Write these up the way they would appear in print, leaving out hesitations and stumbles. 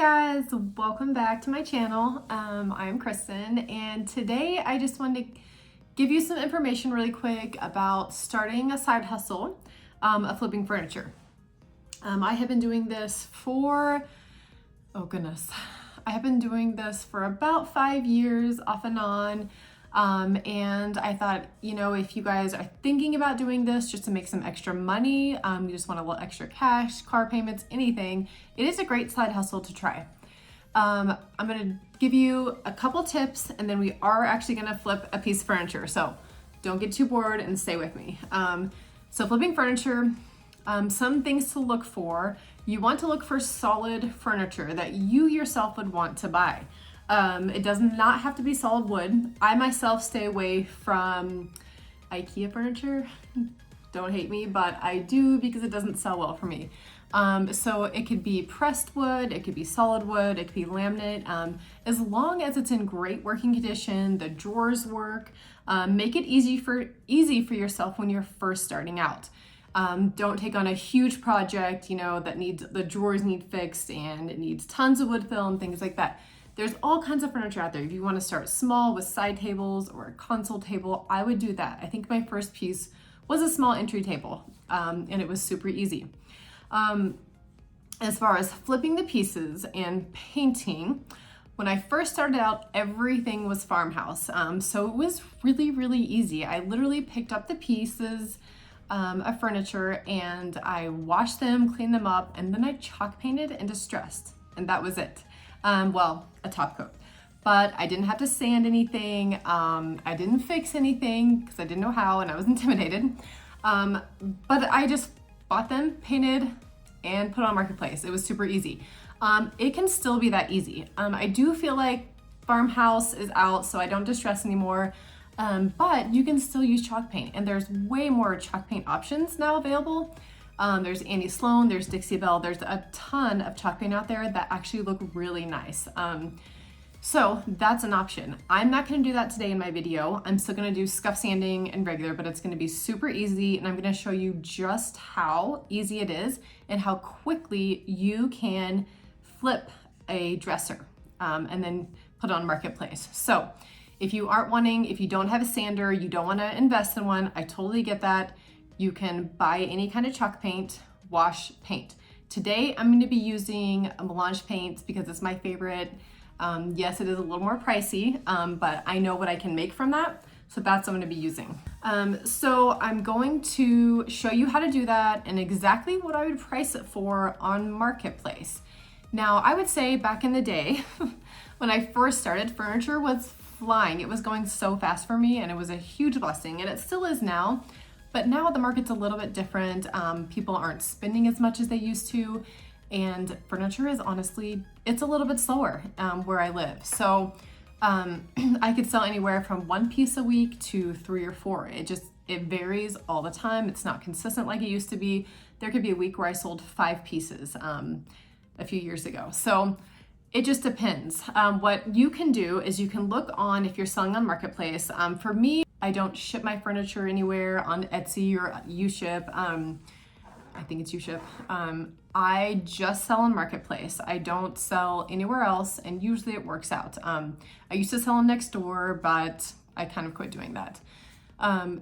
guys, welcome back to my channel. I'm Kristen, and today I just wanted to give you some information really quick about starting a side hustle of flipping furniture. I have been doing this for, I have been doing this for about 5 years off and on. And I thought, if you guys are thinking about doing this just to make some extra money, you just want a little extra cash, car payments, anything, it is a great side hustle to try. I'm gonna give you a couple tips, and then we are actually gonna flip a piece of furniture. So don't get too bored and stay with me. So flipping furniture, some things to look for. You want to look for solid furniture that you yourself would want to buy. It does not have to be solid wood. I myself stay away from IKEA furniture. Don't hate me, but I do because it doesn't sell well for me. So it could be pressed wood, it could be solid wood, it could be laminate. As long as it's in great working condition, the drawers work, make it easy for yourself when you're first starting out. Don't take on a huge project, that needs, the drawers need fixed and it needs tons of wood fill and things like that. There's all kinds of furniture out there. If you want to start small with side tables or a console table, I would do that. I think my first piece was a small entry table, and it was super easy. As far as flipping the pieces and painting, when I first started out, everything was farmhouse. So it was really, really easy. I literally picked up the pieces of furniture and I washed them, cleaned them up, and then I chalk painted and distressed, and that was it. A top coat, but I didn't have to sand anything. I didn't fix anything because I didn't know how and I was intimidated. But I just bought them, painted, and put on Marketplace. It was super easy. It can still be that easy. I do feel like farmhouse is out, so I don't distress anymore. But you can still use chalk paint, and there's way more chalk paint options now available. There's Andy Sloan, there's Dixie Belle, there's a ton of chalk paint out there that actually look really nice. So that's an option. I'm not gonna do that today in my video. I'm still gonna do scuff sanding and regular, but it's gonna be super easy, and I'm gonna show you just how easy it is and how quickly you can flip a dresser and then put it on Marketplace. So if you don't have a sander, you don't wanna invest in one, I totally get that. You can buy any kind of chalk paint, wash, paint. Today, I'm gonna be using a Melange paint because it's my favorite. Yes, it is a little more pricey, but I know what I can make from that. So that's what I'm gonna be using. So I'm going to show you how to do that and exactly what I would price it for on Marketplace. Now, I would say back in the day, when I first started, furniture was flying. It was going so fast for me and it was a huge blessing, and it still is now. But now the market's a little bit different. People aren't spending as much as they used to, and furniture is honestly, it's a little bit slower where I live. So I could sell anywhere from 1 piece a week to 3 or 4. It varies all the time. It's not consistent like it used to be. There could be a week where I sold 5 pieces a few years ago. So it just depends. What you can do is you can look on, if you're selling on Marketplace. For me, I don't ship my furniture anywhere on Etsy or Uship. I think it's Uship. I just sell on Marketplace. I don't sell anywhere else, and usually it works out. I used to sell on Nextdoor, but I kind of quit doing that.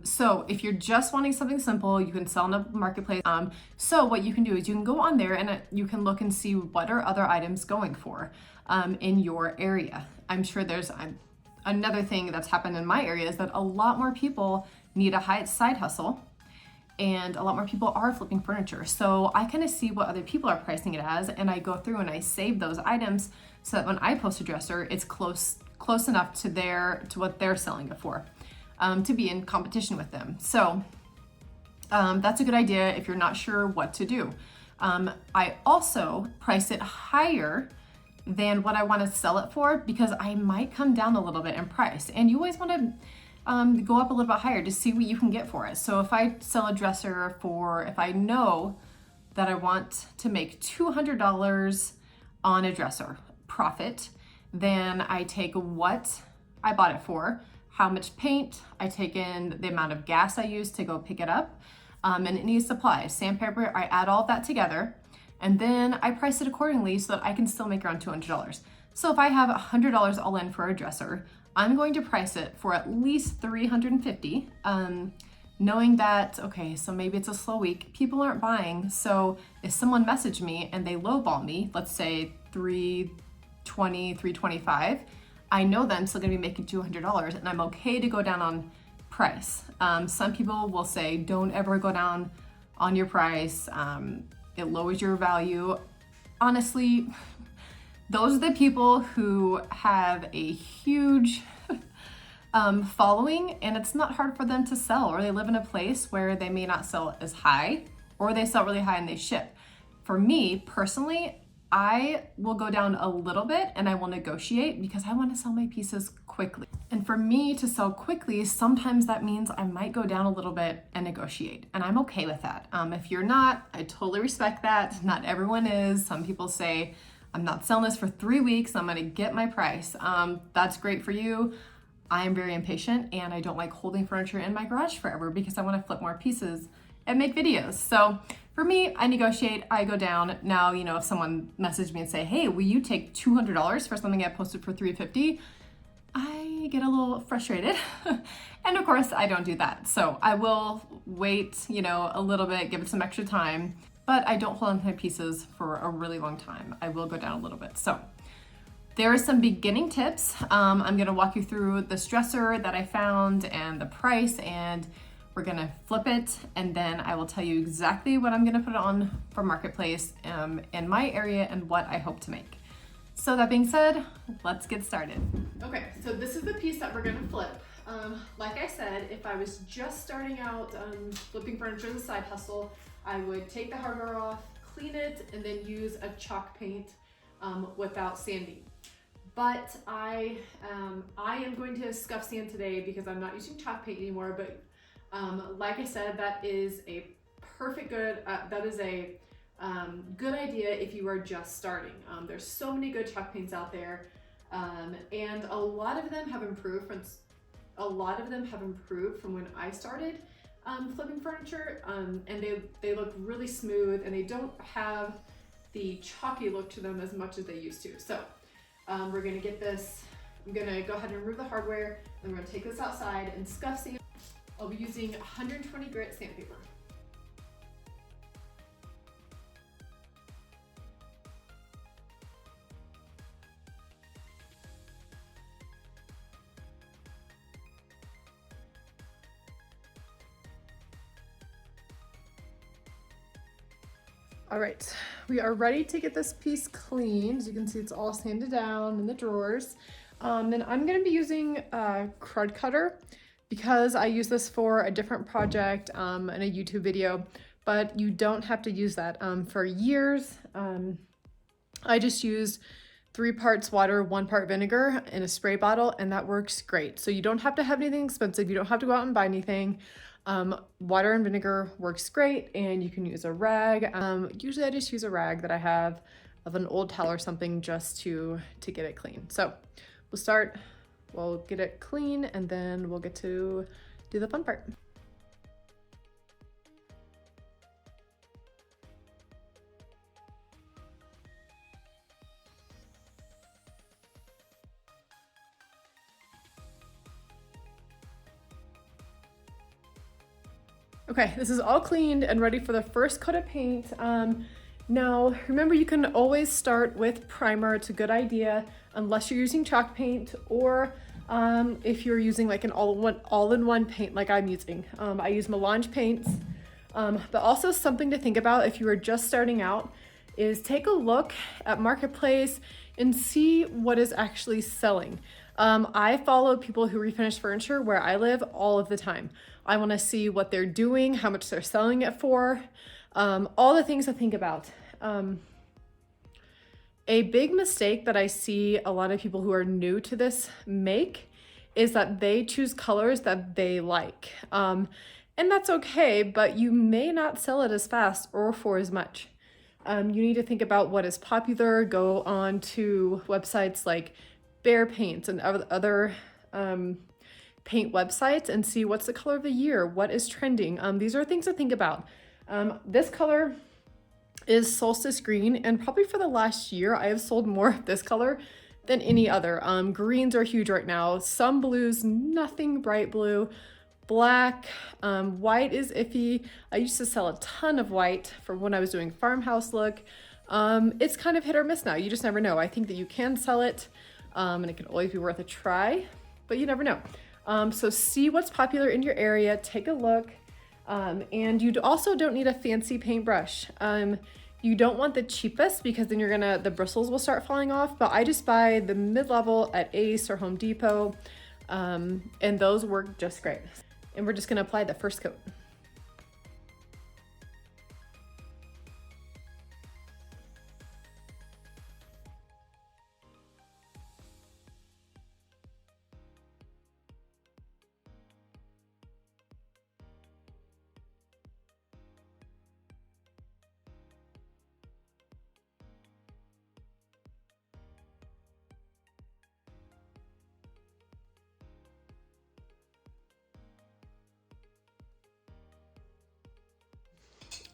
So if you're just wanting something simple, you can sell on a Marketplace. So what you can do is you can go on there and you can look and see what are other items going for in your area. I'm sure there's another thing that's happened in my area is that a lot more people need a side hustle, and a lot more people are flipping furniture. So I kind of see what other people are pricing it as, and I go through and I save those items so that when I post a dresser, it's close enough to what they're selling it for, to be in competition with them. So that's a good idea if you're not sure what to do. I also price it higher than what I want to sell it for because I might come down a little bit in price, and you always want to go up a little bit higher to see what you can get for it. So if I sell a dresser if I know that I want to make $200 on a dresser profit, then I take what I bought it for, how much paint, I take in the amount of gas I used to go pick it up, and any supplies, sandpaper, I add all of that together, and then I price it accordingly so that I can still make around $200. So if I have $100 all in for a dresser, I'm going to price it for at least $350, knowing that, okay, so maybe it's a slow week, people aren't buying. So if someone messaged me and they lowball me, let's say $320, $325, I know that I'm still gonna be making $200 and I'm okay to go down on price. Some people will say, don't ever go down on your price. It lowers your value. Honestly, those are the people who have a huge following, and it's not hard for them to sell, or they live in a place where they may not sell as high, or they sell really high and they ship. For me personally, I will go down a little bit and I will negotiate because I want to sell my pieces quickly. And for me to sell quickly, sometimes that means I might go down a little bit and negotiate, and I'm okay with that. If you're not, I totally respect that. Not everyone is. Some people say, I'm not selling this for 3 weeks, I'm gonna get my price. That's great for you. I am very impatient and I don't like holding furniture in my garage forever because I want to flip more pieces and make videos. So for me, I negotiate, I go down. Now, you know, if someone messaged me and say, hey, will you take $200 for something I posted for $350? I get a little frustrated. And of course I don't do that. So I will wait, you know, a little bit, give it some extra time, but I don't hold on to my pieces for a really long time. I will go down a little bit. So there are some beginning tips. I'm gonna walk you through this dresser that I found and the price, and we're gonna flip it, and then I will tell you exactly what I'm gonna put it on for Marketplace in my area and what I hope to make. So that being said, let's get started. Okay, so this is the piece that we're gonna flip. Like I said, if I was just starting out flipping furniture as a side hustle, I would take the hardware off, clean it, and then use a chalk paint without sanding. But I am going to scuff sand today because I'm not using chalk paint anymore. But like I said, that is a good idea if you are just starting. There's so many good chalk paints out there, and a lot of them have improved from when I started flipping furniture, and they look really smooth, and they don't have the chalky look to them as much as they used to. So we're gonna get this, I'm gonna go ahead and remove the hardware, and we're gonna take this outside and scuff sand. I'll be using 120 grit sandpaper. All right, we are ready to get this piece cleaned. As you can see, it's all sanded down in the drawers. And I'm gonna be using a crud cutter because I use this for a different project in a YouTube video, but you don't have to use that. For years, I just used 3 parts water, 1 part vinegar in a spray bottle, and that works great. So you don't have to have anything expensive. You don't have to go out and buy anything. Water and vinegar works great, and you can use a rag. Usually I just use a rag that I have of an old towel or something just to get it clean. So we'll get it clean, and then we'll get to do the fun part. Okay, this is all cleaned and ready for the first coat of paint. Now, remember, you can always start with primer. It's a good idea, unless you're using chalk paint, or if you're using like an all-in-one paint like I'm using. I use Melange paints, but also something to think about if you are just starting out is take a look at Marketplace and see what is actually selling. I follow people who refinish furniture where I live all of the time. I want to see what they're doing, how much they're selling it for, all the things to think about. A big mistake that I see a lot of people who are new to this make is that they choose colors that they like. And that's okay, but you may not sell it as fast or for as much. You need to think about what is popular, go on to websites like Behr Paints and other paint websites and see what's the color of the year, what is trending. These are things to think about. This color is Solstice Green, and probably for the last year I have sold more of this color than any other. Greens are huge right now, some blues, nothing bright blue, black, white is iffy. I used to sell a ton of white from when I was doing farmhouse look. It's kind of hit or miss now, you just never know. I think that you can sell it, and it can always be worth a try, but you never know. So see what's popular in your area, take a look. And you also don't need a fancy paintbrush. You don't want the cheapest because then the bristles will start falling off, but I just buy the mid-level at Ace or Home Depot, and those work just great. And we're just gonna apply the first coat.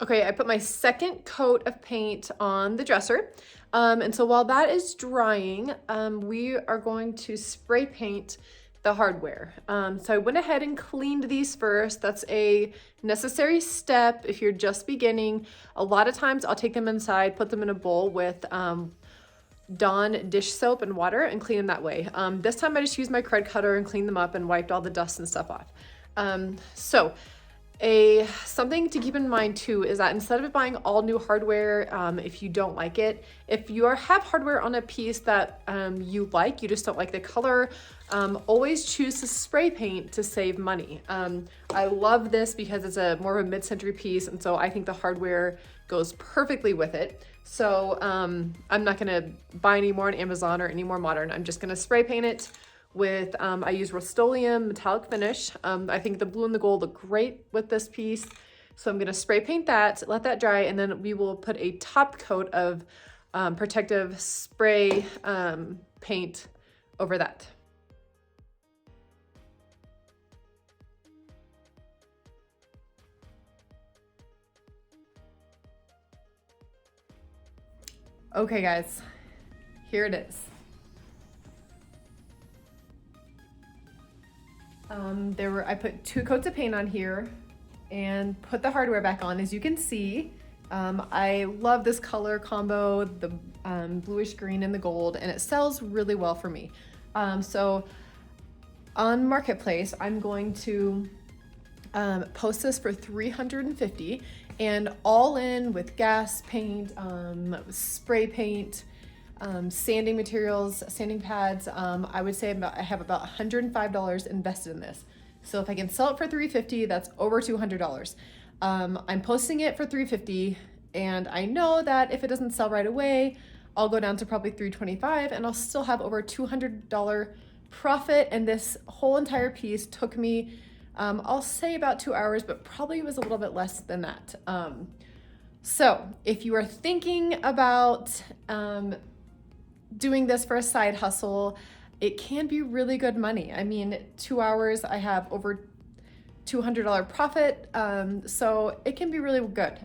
Okay, I put my second coat of paint on the dresser. And so while that is drying, we are going to spray paint the hardware. So I went ahead and cleaned these first. That's a necessary step if you're just beginning. A lot of times I'll take them inside, put them in a bowl with Dawn dish soap and water and clean them that way. This time I just used my Cred cutter and cleaned them up and wiped all the dust and stuff off. Something to keep in mind too is that instead of buying all new hardware, if you don't like it, if you have hardware on a piece that you like, you just don't like the color, always choose to spray paint to save money. I love this because it's more of a mid-century piece, and so I think the hardware goes perfectly with it. So I'm not gonna buy any more on Amazon or any more modern. I'm just gonna spray paint it with, I use Rust-Oleum metallic finish. I think the blue and the gold look great with this piece. So I'm gonna spray paint that, let that dry, and then we will put a top coat of protective spray paint over that. Okay guys, here it is. I put 2 coats of paint on here and put the hardware back on. As you can see, I love this color combo, the bluish green and the gold, and it sells really well for me. So on Marketplace, I'm going to post this for $350, and all in with gas paint, spray paint, sanding materials, sanding pads, I would say I have about $105 invested in this. So if I can sell it for $350, that's over $200. I'm posting it for $350, and I know that if it doesn't sell right away, I'll go down to probably $325, and I'll still have over $200 profit. And this whole entire piece took me, I'll say about 2 hours, but probably was a little bit less than that. So if you are thinking about doing this for a side hustle, it can be really good money. I mean, 2 hours, I have over $200 profit, so it can be really good.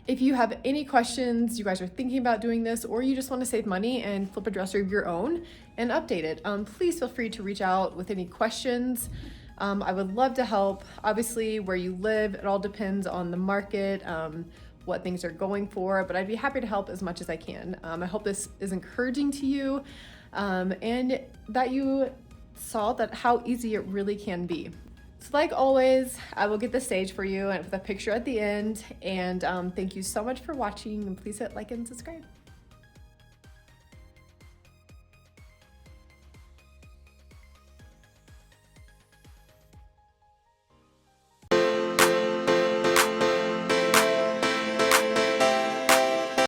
If you have any questions, you guys are thinking about doing this, or you just want to save money and flip a dresser of your own and update it, please feel free to reach out with any questions. I would love to help. Obviously, where you live, it all depends on the market, what things are going for, but I'd be happy to help as much as I can. I hope this is encouraging to you, and that you saw that how easy it really can be. So like always, I will get the stage for you and with a picture at the end, and thank you so much for watching, and please hit like and subscribe.